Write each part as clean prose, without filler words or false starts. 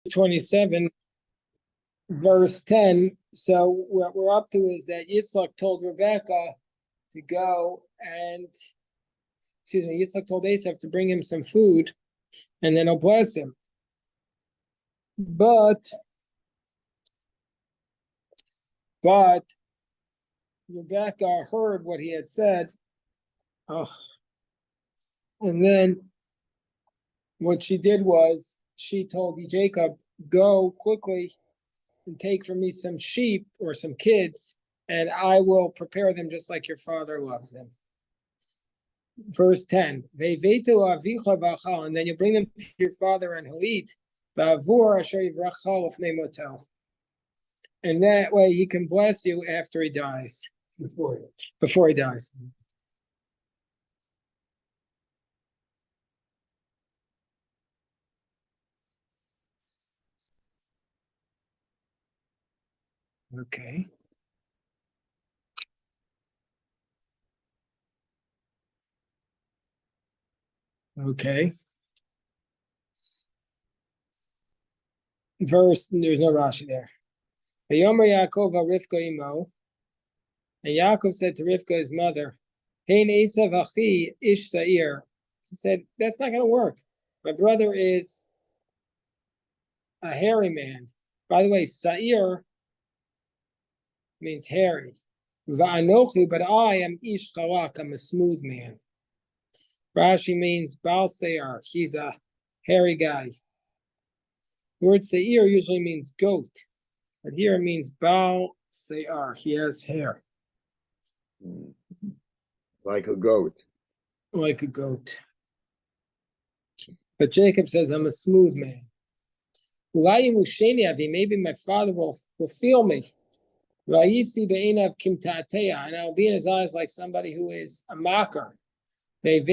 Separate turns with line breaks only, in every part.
27, verse 10. So what we're up to is that Yitzchak told Rebecca to go and, Yitzchak told Esav to bring him some food, and then he'll bless him. But Rebecca heard what he had said. And then what she did was she told Jacob, go quickly and take for me some sheep or some kids, and I will prepare them just like your father loves them. Verse 10, and then you bring them to your father and he'll eat. And that way he can bless you after he dies. Before he dies. Okay. Okay. Verse, there's no Rashi there. And Yaakov said to Rivka, his mother, he said, that's not going to work. My brother is a hairy man. By the way, Sa'ir means hairy. Va'anochi, but I am ish chalak, I'm a smooth man. Rashi means Baal Seir, he's a hairy guy. The word Seir usually means goat, but here it means Baal Seir, he has hair.
Like a goat.
Like a goat. But Jacob says, I'm a smooth man. Maybe my father will feel me. And I'll be in his eyes like somebody who is a mocker. And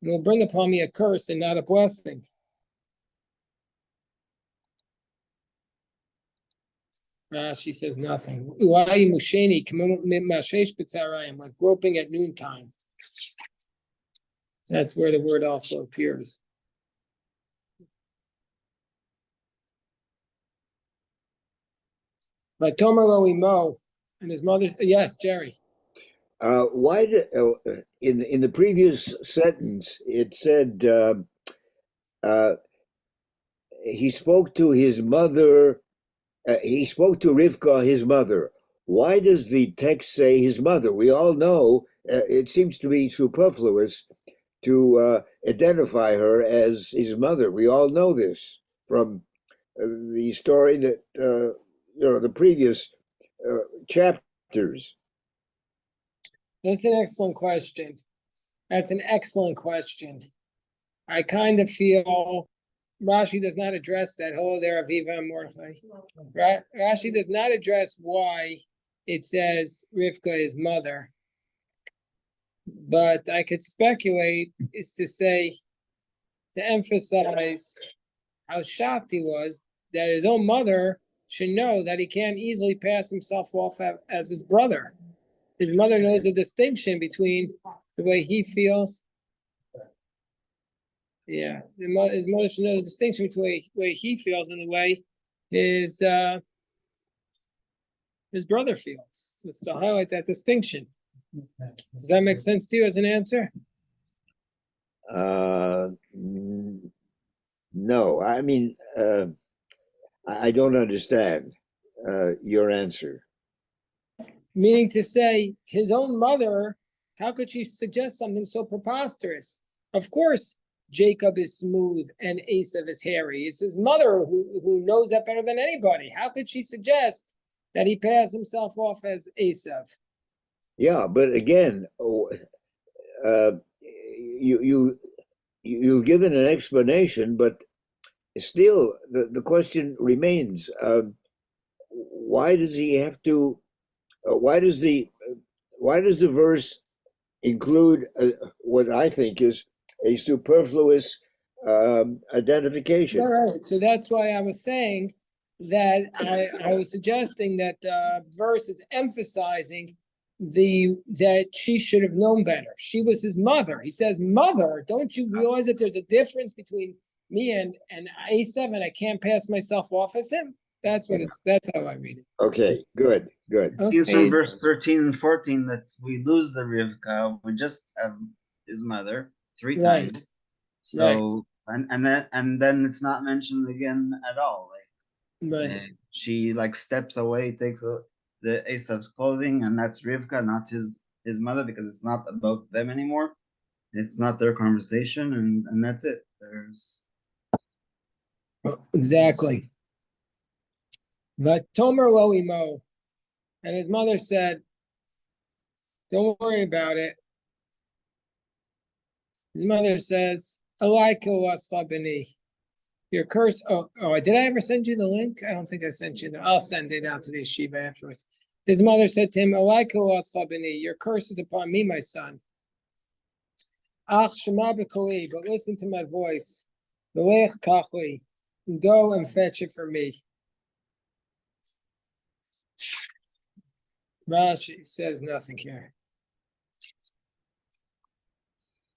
will bring upon me a curse and not a blessing. Rashi says nothing. Like groping at noontime. That's where the word also appears. But Tomer lo imo, and his mother. Yes, Jerry.
Why did in the previous sentence it said he spoke to his mother? He spoke to Rivka, his mother. Why does the text say his mother? We all know it seems to be superfluous to identify her as his mother. We all know this from the story that the previous chapters.
That's an excellent question. I kind of feel Rashi does not address that. Hello there, Aviva and Mordechai. Rashi does not address why it says Rivka is mother. But I could speculate is to emphasize how shocked he was that his own mother should know that he can't easily pass himself off as his brother. His mother knows the distinction between the way he feels. Yeah, his mother should know the distinction between the way he feels and the way his brother feels. So it's to highlight that distinction. Does that make sense to you as an answer?
No, I mean, I don't understand your answer.
Meaning to say, his own mother, how could she suggest something so preposterous? Of course, Jacob is smooth and Esav is hairy. It's his mother who knows that better than anybody. How could she suggest that he pass himself off as Esav?
Yeah, but again, you've given an explanation, but still the question remains: why does he have to? Why does the verse include what I think is a superfluous identification?
All right, so that's why I was saying that I was suggesting that the verse is emphasizing that she should have known better. She was his mother. He says, "Mother, don't you realize that there's a difference between me and Esav, and I can't pass myself off as him. That's how I read it.
Okay, good.
It seems
Okay.
from verse 13 and 14 that we lose the Rivka. We just have his mother three
Right.
times. So and then it's not mentioned again at all.
Right.
She like steps away, takes the Esav's clothing, and that's Rivka, not his mother, because it's not about them anymore. It's not their conversation, and that's it. There's
Exactly. But Tomer lo imo, and his mother said, "Don't worry about it." His mother says, "Alaika bini." Your curse. Oh, did I ever send you the link? I don't think I sent you. I'll send it out to the yeshiva afterwards. His mother said to him, "Alaika bini. Your curse is upon me, my son. Ach shema b'koli, but listen to my voice. V'lech kachli, go and fetch it for me." Rashi says nothing here.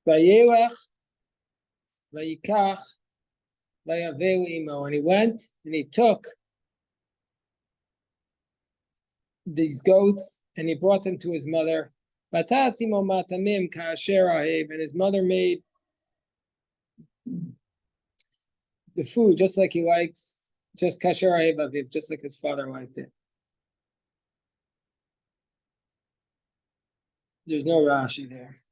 Vayelech, vayikach, vayaveu imo, and he went and he took these goats and he brought them to his mother. Vatasimo matamim ka'asher ahev, and his mother made the food just like he likes, just kasher ahev aviv, just like his father liked it. There's no Rashi there.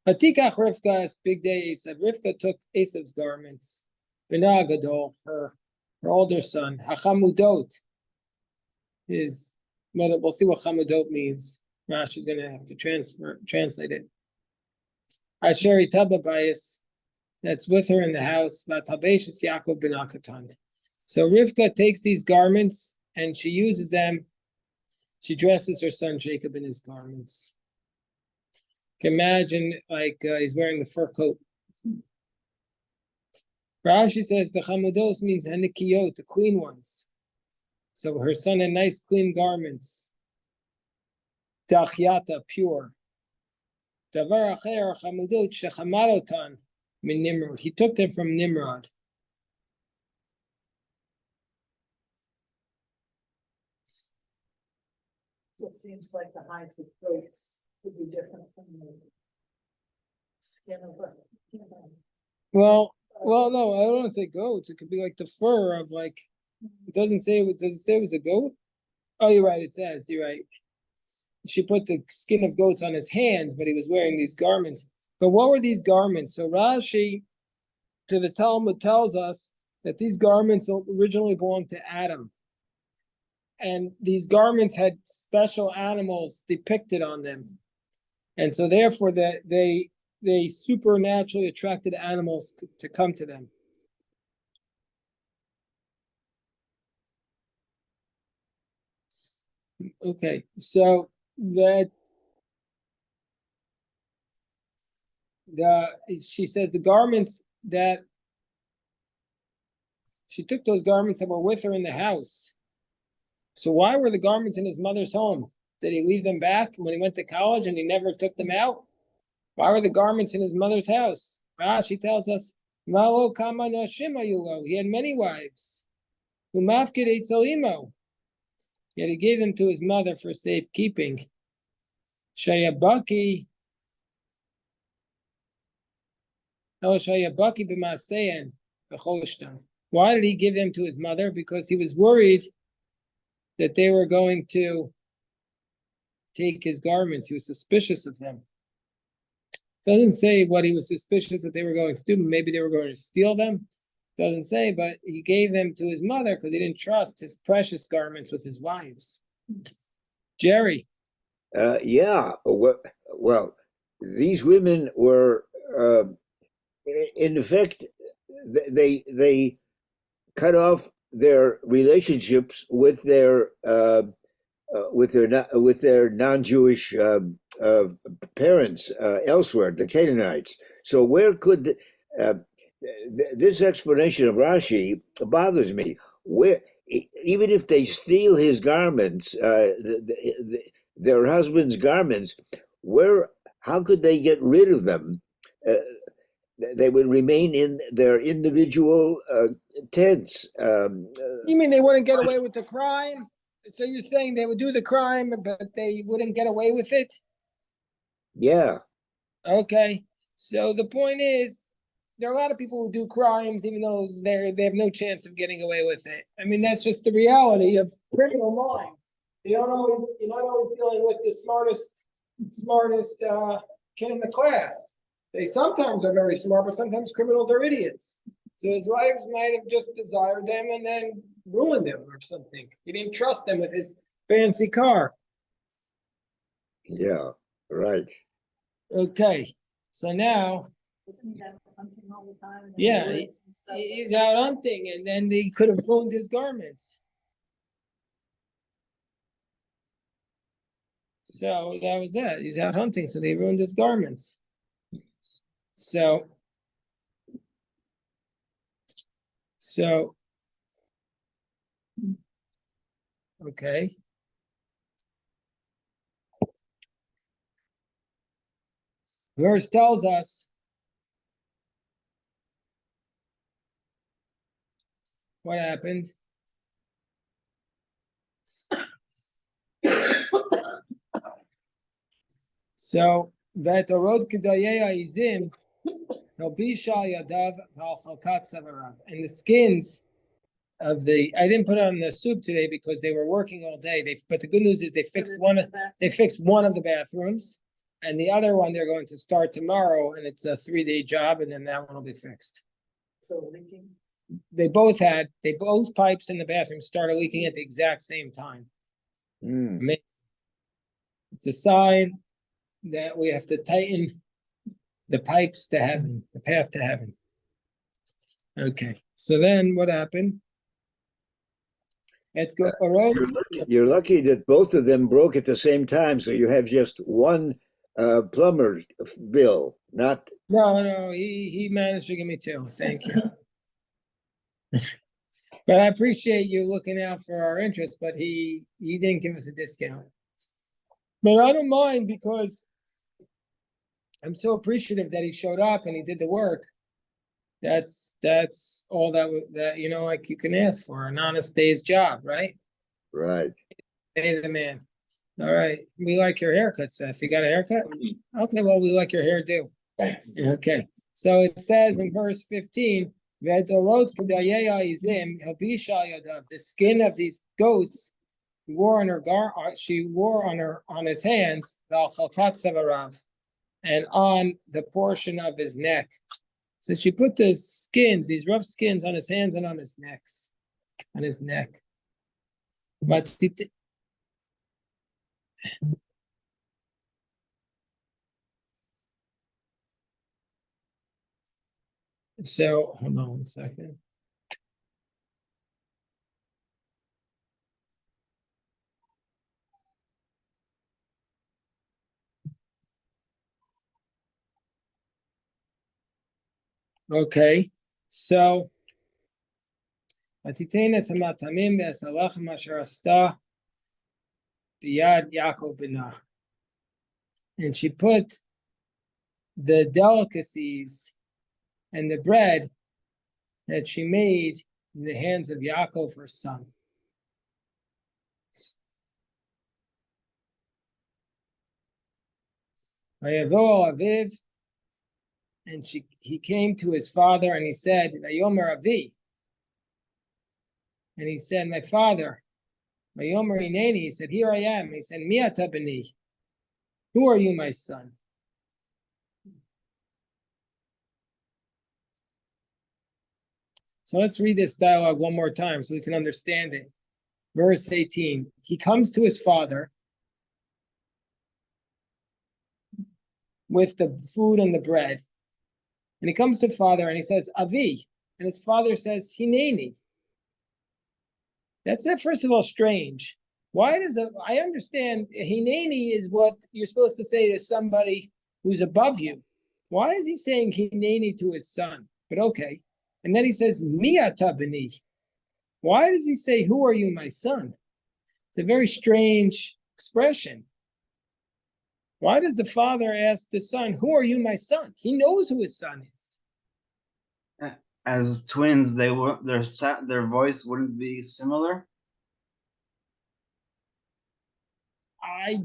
Hatikach Rivka is big day Esav. Rivka took Esav's garments. B'na Gadol, her older son. Hachamudot, his mother. We'll see what chamudot means. Rashi's going to have to translate it. Asheri tababayis, that's with her in the house. Vatabeshis Yaakov ben Akatan. So Rivka takes these garments and she uses them. She dresses her son Jacob in his garments. Can imagine like he's wearing the fur coat. Rashi says the chamudos means hanikiyot, the clean ones. So her son had nice clean garments. Dachyata, pure. Davar acher chamudot shechamarotan min Nimrod. He took them from Nimrod.
It seems like the hides of goats could be different from the skin of a human.
Well, no, I don't want to say goats. It could be like the fur of like. It doesn't say. Does it say it was a goat? Oh, you're right. It says. You're right. She put the skin of goats on his hands, but he was wearing these garments. But what were these garments? So Rashi, to the Talmud, tells us that these garments originally belonged to Adam. And these garments had special animals depicted on them. And so therefore they supernaturally attracted animals to come to them. Okay, so she said the garments that she took, those garments that were with her in the house. So why were the garments in his mother's home? Did he leave them back when he went to college and he never took them out? Why were the garments in his mother's house? Rashi tells us, Malo kama noshim ayulo. He had many wives. Umafkid eitzelimo. Yet he gave them to his mother for safekeeping. Shayabaki. No, Shayabaki b'maseyan b'cholishtan. Why did he give them to his mother? Because he was worried that they were going to take his garments. He was suspicious of them. Doesn't say what he was suspicious that they were going to do. Maybe they were going to steal them. Doesn't say, but he gave them to his mother because he didn't trust his precious garments with his wives. Jerry.
Yeah. Well, these women were, in effect, they cut off their relationships with their non-Jewish parents elsewhere, the Canaanites. So where could this explanation of Rashi bothers me? Where, even if they steal his garments, their husband's garments, how could they get rid of them? they would remain in their individual tents.
You mean they wouldn't get away with the crime? So you're saying they would do the crime, but they wouldn't get away with it?
Yeah,
Okay. So the point is, there are a lot of people who do crimes even though they have no chance of getting away with it. I mean, that's just the reality of criminal minds. You're not always dealing with the smartest kid in the class. They sometimes are very smart, but sometimes criminals are idiots. So his wives might have just desired them and then ruined them or something. He didn't trust them with his fancy car.
yeah, right.
Okay. So now,
Isn't he out hunting all the time? in the
yeah,
woods and stuff?
he's out hunting and then they could have ruined his garments. So that was that. He was out hunting, so they ruined his garments. So okay. Verse tells us what happened. So that Orod Kedayea Izim, Nobisha Yadav Valchalkat Savarav. And the skins of I didn't put on the soup today because they were working all day. But the good news is they fixed one of the bathrooms, and the other one they're going to start tomorrow, and it's a 3-day job, and then that one will be fixed.
So leaking.
Both pipes in the bathroom started leaking at the exact same time.
Mm.
It's a sign that we have to tighten the pipes to heaven, the path to heaven. Okay, so then what happened?
You're lucky that both of them broke at the same time, so you have just one plumber bill, not.
No, he managed to give me 2. Thank you. But I appreciate you looking out for our interests, but he didn't give us a discount. But I don't mind because I'm so appreciative that he showed up and he did the work. That's all that like you can ask for, an honest day's job, right?
Right.
Hey, the man. All right, we like your haircut, Seth. You got a haircut? Okay, well, we like your hairdo.
Thanks.
Okay, so it says in verse 15, the skin of these goats wore she wore on his hands, and on the portion of his neck. So she put these rough skins on his hands and on his neck. But so hold on 1 second. Okay, so and she put the delicacies and the bread that she made in the hands of Yaakov, her son. And he came to his father and he said, Vayomer Avi. And he said, my father. Vayomer Hineni. He said, here I am. He said, Mi ata b'ni. Who are you, my son? So let's read this dialogue one more time so we can understand it. Verse 18. He comes to his father with the food and the bread. And he comes to father and he says, Avi. And his father says, Hineni. That's first of all strange. Why I understand Hineni is what you're supposed to say to somebody who's above you. Why is he saying Hineni to his son? But okay. And then he says, Mi ata b'ni. Why does he say, who are you, my son? It's a very strange expression. Why does the father ask the son, who are you, my son? He knows who his son is.
as twins, they were their voice wouldn't be similar.
I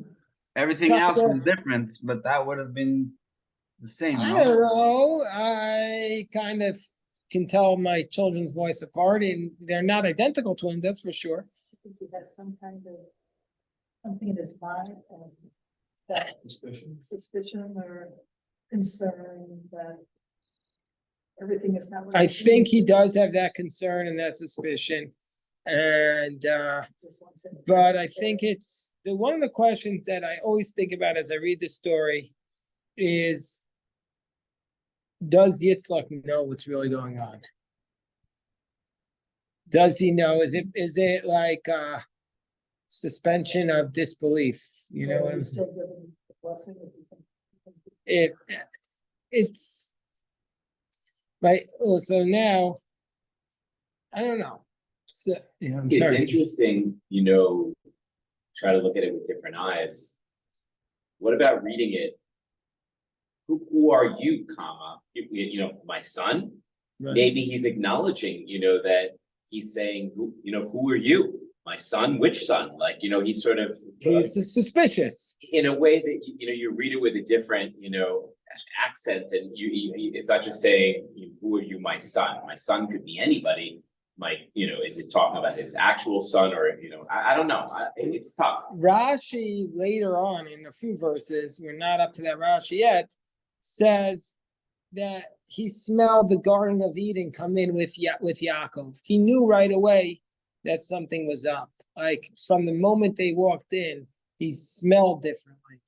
Everything
kind
else was
of,
different, but that would have been the same,
I
no?
don't know. I kind of can tell my children's voice apart, and they're not identical twins, that's for sure.
I think he has some kind of, something in his mind, as that suspicion or concern that everything is not. what
I
it
think
seems
he
to be.
does have that concern and that suspicion. And
Just wants it-
but I think it's one of the questions that I always think about as I read the story is, does Yitzchak know what's really going on? Does he know? Is it like suspension of disbelief? You know
Or
what I'm
he's
saying?
still giving the blessing if you think-
If it's right, oh, so now I don't know. So yeah, I'm
It's
sorry.
interesting, try to look at it with different eyes. What about reading it? Who are you, comma, my son?
Right.
Maybe he's acknowledging, that he's saying, who are you? My son? Which son? Like, he's sort of
He's suspicious.
in a way that, you read it with a different, accent, and it's not just saying, who are you, my son? My son could be anybody. Is it talking about his actual son, or, I don't know. It's tough.
Rashi later on in a few verses, we're not up to that Rashi yet, says that he smelled the Garden of Eden come in with Yaakov. He knew right away that something was up. Like from the moment they walked in, he smelled differently.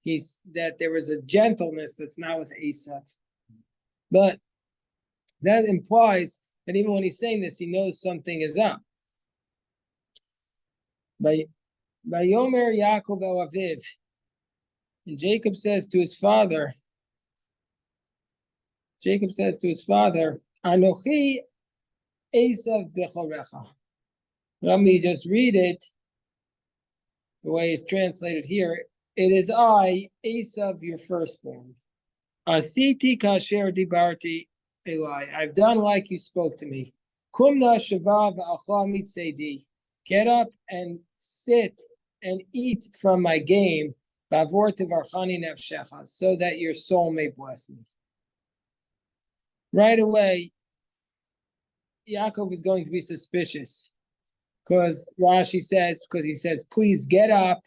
He's that there was a gentleness that's not with Esav. But that implies that even when he's saying this, he knows something is up. By Yomer Yaakov el Aviv, and Jacob says to his father, Anochi Esav bechorecha. Let me just read it the way it's translated here. It is I, Esav, your firstborn. Asiti kasher dibarti Eli. I've done like you spoke to me. Kumna shava v'achla mitzedi. Get up and sit and eat from my game, bavor tevarchani nefshecha, so that your soul may bless me. Right away, Yaakov is going to be suspicious because Rashi says, please get up.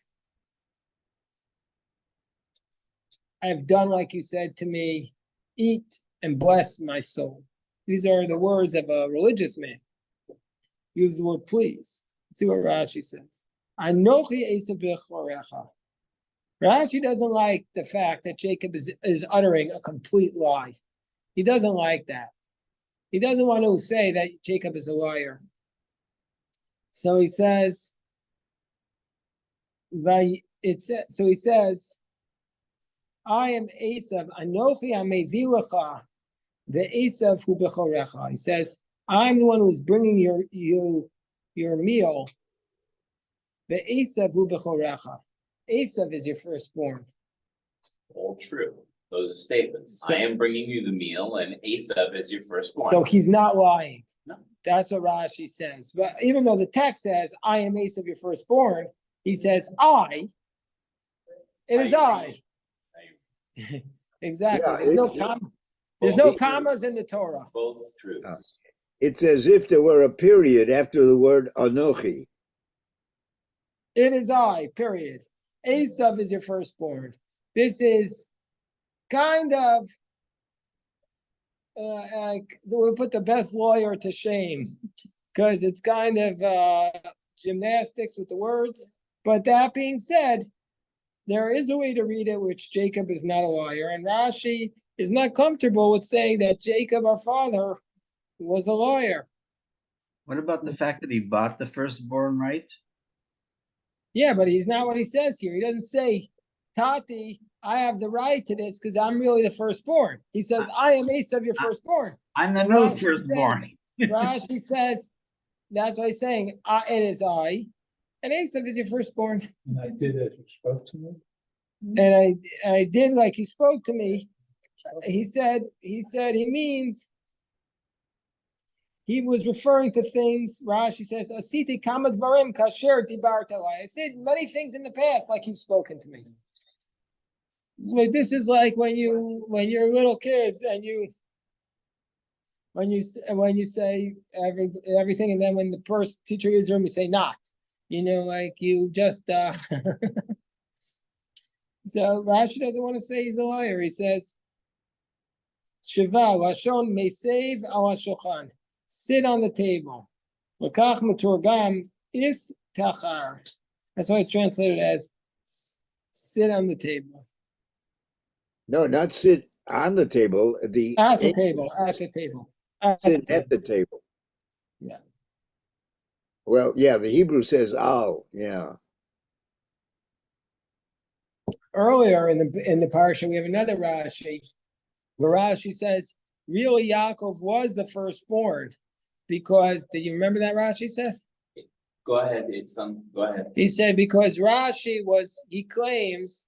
I've done like you said to me, eat and bless my soul. These are the words of a religious man. Use the word please. Let's see what Rashi says. Anochi Esav bechorecha. Rashi doesn't like the fact that Jacob is uttering a complete lie. He doesn't like that. He doesn't want to say that Jacob is a liar. So he says, I am Esav, Anochi Amevi lecha, the Esav hu bechorecha. He says, I'm the one who's bringing your meal. The Esav hu bechorecha. Esav is your firstborn.
All true. Those are statements. I am bringing you the meal, and Esav is your firstborn.
So he's not lying.
No.
That's what Rashi says. But even though the text says, I am Esav, your firstborn, he says, it is I. Exactly.
Yeah,
There's no commas in the Torah.
Both truths.
It's as if there were a period after the word Anochi.
It is I, period. Esav is your firstborn. This is kind of like we put the best lawyer to shame because it's kind of gymnastics with the words. But that being said, there is a way to read it which Jacob is not a liar, and Rashi is not comfortable with saying that Jacob, our father, was a liar.
What about the fact that he bought the firstborn right?
Yeah, but he's not what he says here. He doesn't say, Tati, I have the right to this because I'm really the firstborn. He says, I am Esav, your firstborn.
I'm the
So
new
Rashi
firstborn.
Rashi says, that's why he's saying, it is I, and Esav is your firstborn.
And I did as you spoke to me.
And I did like you spoke to me. He said he means he was referring to things. Rashi says, "Asiti kama dvarim kasher dibarta alai." I said many things in the past, like you've spoken to me. Like this is like when you're little kids and when you say everything, and then when the first teacher is room, you say not. Like you just. So Rashi doesn't want to say he's a liar. He says, "Shiva lashon mesev al hashulchan." Sit on the table. L'kach meturgam is tachar. That's why it's translated as sit on the table.
No, not sit on the table.
At the table. At the table.
Sit at the table.
Yeah.
Well, yeah, the Hebrew says al. Yeah.
Earlier in the parsha, we have another Rashi. The Rashi says, really, Yaakov was the firstborn, because do you remember that Rashi says?
Go ahead, go ahead.
He said because he claims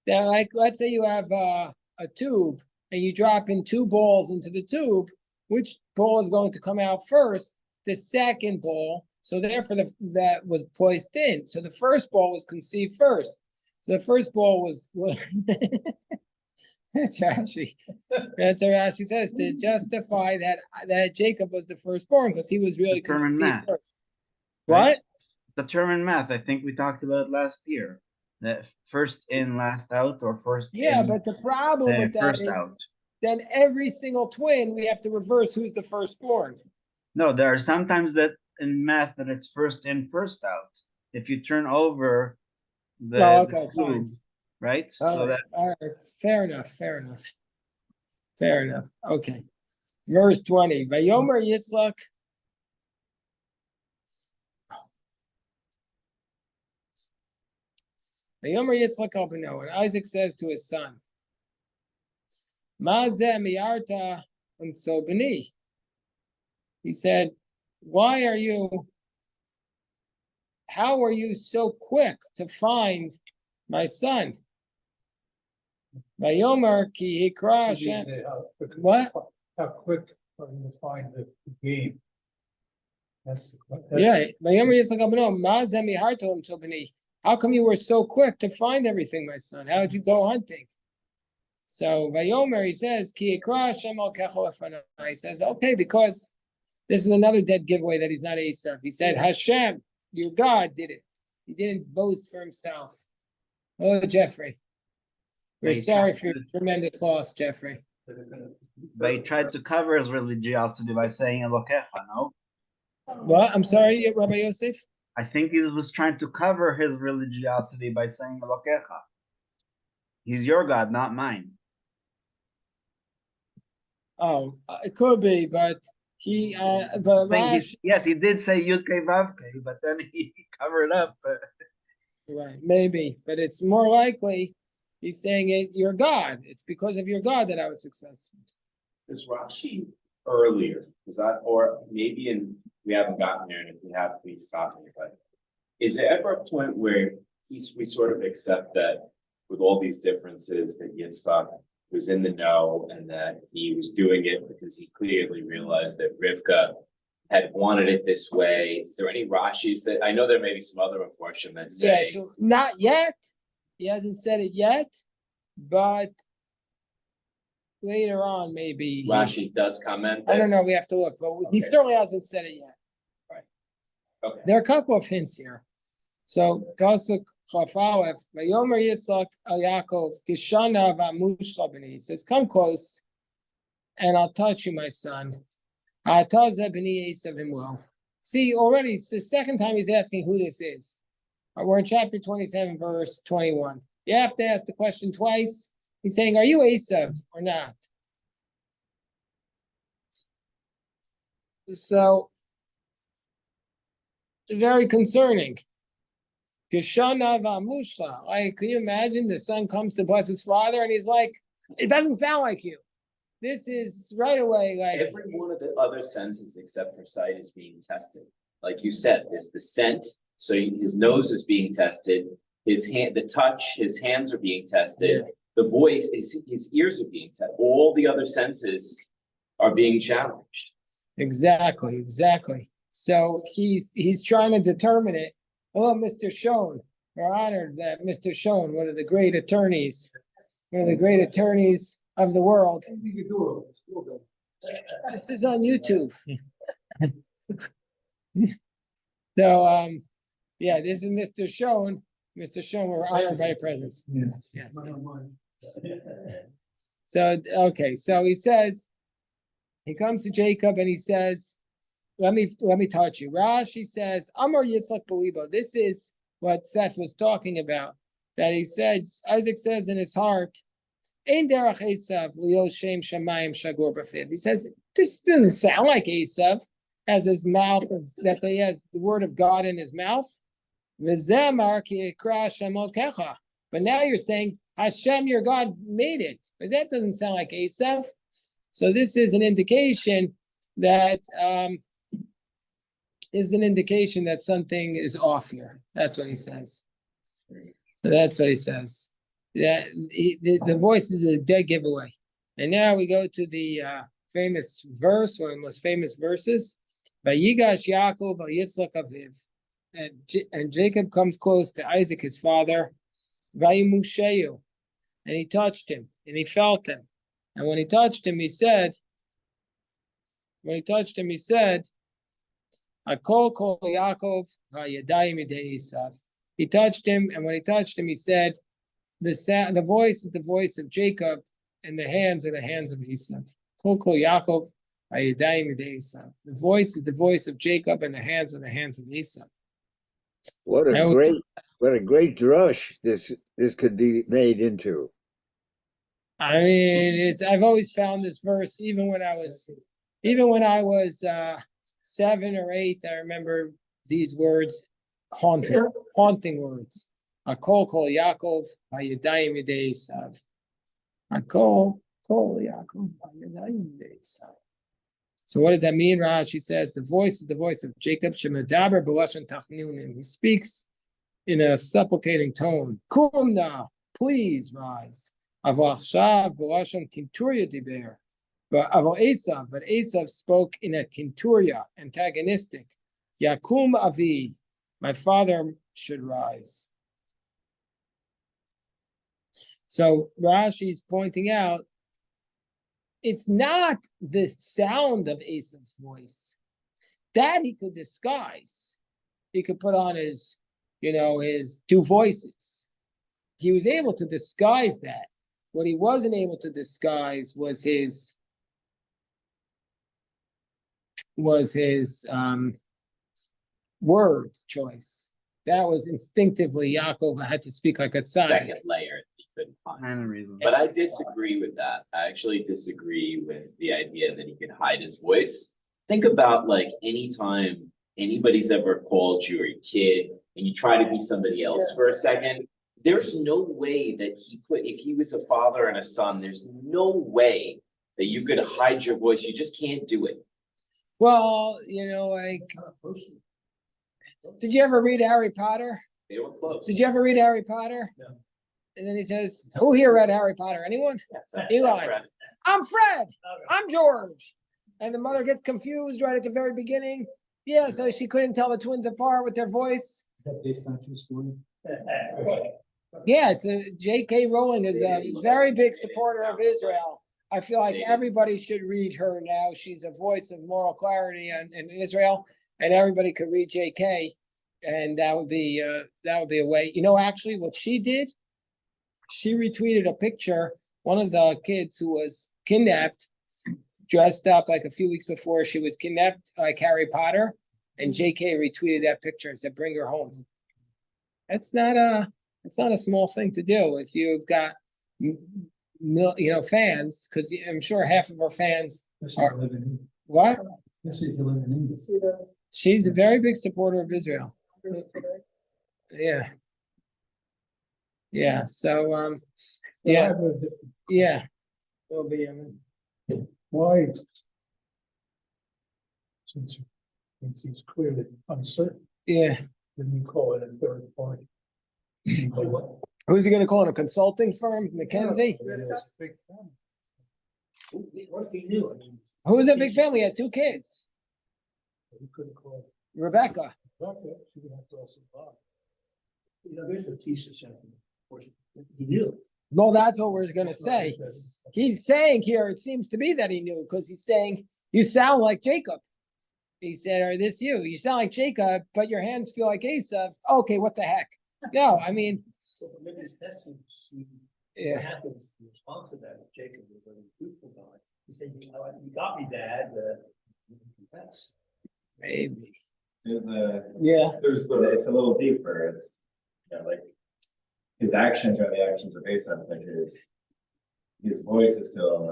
that, like, let's say you have a tube and you drop in 2 balls into the tube, which ball is going to come out first? The second ball. So therefore, that was placed in. So the first ball was conceived first. So the first ball was that's Rashi. That's what Rashi says, to justify that Jacob was the firstborn, because he was really
Determined
conceived
math.
first.
Right?
What?
Determined math. I think we talked about it last year. That first in, last out, or first
Yeah,
in,
but the problem with that
first
is
out.
then every single twin we have to reverse who's the firstborn.
No, there are sometimes that in math that it's first in, first out. If you turn over the
Okay,
tube,
fine.
right?
All
So that
right, fair enough. Okay. Verse 20. Vayomer Yitzchak. Vayomer Yitzchak Abino, and Isaac says to his son, Mazeh miarta so beni. He said, how are you so quick to find my son? Vayomer ki hikra Hashem. What?
How quick are you to find the game?
Yeah, Vayomer Yitzchak Abino, Mazeh miarta so beni. How come you were so quick to find everything, my son? How did you go hunting? So Vayomer, he says, Ki ikra Hashem al kecho lefanai. He says, okay, because this is another dead giveaway that he's not Esav. He said, Hashem, your God, did it. He didn't boast for himself. Oh, Jeffrey. We're sorry for your tremendous loss, Jeffrey.
but he tried to cover his religiosity by saying Elokecha, no?
What? I'm sorry, Rabbi Yosef?
I think he was trying to cover his religiosity by saying Elokecha. He's your God, not mine.
Oh, it could be, but but
yes, he did say Yudke Vavke, but then he covered up.
Right, maybe, but it's more likely he's saying it, your God. It's because of your God that I was successful.
Is Rashi earlier? Or maybe we haven't gotten there, and if we have, please stop me. But is there ever a point where we sort of accept that with all these differences that Yitzchak was in the know, and that he was doing it because he clearly realized that Rivka had wanted it this way? Is there any Rashis that I know there may be some other unfortunate that say?
Yeah, so not yet. He hasn't said it yet, but later on, maybe
Rashi does comment.
I don't know. We have to look, but he certainly hasn't said it yet.
Right. Okay.
There are a couple of hints here. So Pasuk Chafalef, Vayomer Yitzchak al Yaakov Kishana v'amush labini. He says, "Come close, and I'll touch you, my son." See, already it's the second time he's asking who this is. We're in chapter 27, verse 21. You have to ask the question twice. He's saying, are you Esav or not? So, very concerning. Like, can you imagine the son comes to bless his father and he's like, it doesn't sound like you. This is right away like
every one of the other senses except for sight is being tested. Like you said, there's the scent, so his nose is being tested, his hand, the touch, his hands are being tested, the voice, his ears are being tested. All the other senses are being challenged.
Exactly. So he's trying to determine it. Hello, Mr. Schoen. We're honored that Mr. Schoen, one of the great attorneys of the world. This is on YouTube. So, yeah, this is Mr. Schoen. Mr. Schoen, we're honored by your presence.
Yes.
Yes. So, okay, so he says, he comes to Jacob and he says, let me touch you. Rashi says, Amar Yitzchak Belibo. This is what Seth was talking about. That he said, Isaac says in his heart, Ein derech Esav li'ol shem shamayim shagor b'fiv. He says, this doesn't sound like Esav has his mouth, that he has the word of God in his mouth. V'zeh ki ikra Hashem Elokecha. But now you're saying Hashem, your God, made it. But that doesn't sound like Esav. So this is an indication that something is off here. That's what he says. So that's what he says. Yeah, the voice is a dead giveaway. And now we go to the famous verse, one of the most famous verses. Vayigash Yaakov al Yitzchak aviv. And Jacob comes close to Isaac, his father. Vayimusheyu. And he touched him, and he felt him. And when he touched him, he said, Akol kol Yaakov ha'yadayim yedei Esav. He touched him, and when he touched him, he said, the voice is the voice of Jacob, and the hands are the hands of Esav. Kol kol Yaakov ha'yadayim yedei Esav. The voice is the voice of Jacob, and the hands are the hands of Esav.
What a great drush this could be made into.
I mean, I've always found this verse, even when I was 7 or 8, I remember these words, haunting words. Akol kol Yaakov ha'yadayim yedei Esav. Akol kol Yaakov ha'yadayim yedei Esav. So what does that mean? Rashi says the voice is the voice of Jacob. Shemadaber b'lashon tachnunim. He speaks in a supplicating tone. Kumna, please rise. Avachshav b'lashon kinturya diber. But Esav spoke in a kinturya, antagonistic. Yakum avi, my father should rise. So Rashi is pointing out, it's not the sound of Esav's voice that he could disguise. He could put on his two voices. He was able to disguise that. What he wasn't able to disguise was his word choice. That was instinctively Yaakov had to speak like a tzaddik.
Second layer he couldn't find.
Kind of reason.
But I disagree with that. I actually disagree with the idea that he could hide his voice. Think about like anytime anybody's ever called you or your kid and you try to be somebody else for a second, there's no way that if he was a father and a son, there's no way that you could hide your voice. You just can't do it.
Well, did you ever read Harry Potter?
They were close.
Did you ever read Harry Potter?
No.
And then he says, who here read Harry Potter? Anyone?
Yes,
Eli. I'm Fred. I'm George. And the mother gets confused right at the very beginning. Yeah, so she couldn't tell the twins apart with their voice.
Is that based on true story?
Yeah, J.K. Rowling is a very big supporter of Israel. I feel like everybody should read her now. She's a voice of moral clarity in Israel, and everybody could read J.K. And that would be a way. Actually, what she did, she retweeted a picture. One of the kids who was kidnapped, dressed up like a few weeks before she was kidnapped, like Harry Potter, and J.K. retweeted that picture and said, "Bring her home." It's not a small thing to do if you've got fans, because I'm sure half of our fans are what?
Especially if you live in England.
She's a very big supporter of Israel. Yeah. So yeah. It'll be
Why? Since it seems clearly uncertain,
yeah.
then you call it a third party.
Who's he going to call it? A consulting firm, McKinsey?
What if he knew?
Who's a big family? He had 2 kids.
He couldn't call
Rebecca.
Rebecca, she would have to also buy.
You know, there's a piece of something, of course, he knew.
Well, that's what we're gonna say. He's saying here, it seems to be that he knew, because he's saying, you sound like Jacob. He said, are this you? You sound like Jacob, but your hands feel like Esav. Okay, what the heck? No, I mean,
So maybe his testing, what
yeah,
happens in response to that, if Jacob was a very truthful guy. He said, you know, you got me, Dad, confess.
maybe. Yeah.
It's a little deeper. It's, you know, like his actions are the actions of Aesop, but his voice is still.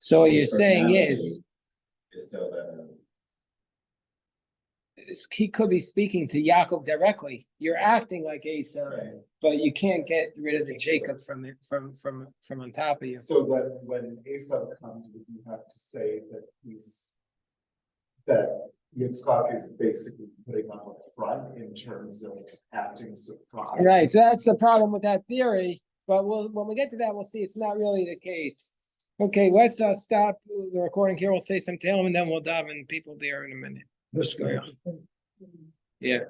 So what you're
his
saying
personality
is
still
he could be speaking to Yaakov directly. You're acting like Esav,
right.
but you can't get rid of the Jacob from it from on top of you.
So that when Esau comes, would you have to say that Yitzchak is basically putting on a front in terms of acting surprised?
Right, so that's the problem with that theory, but when we get to that, we'll see it's not really the case. Okay, let's stop the recording here. We'll say some Tehillim and then we'll dive in. People there in a minute. Yeah.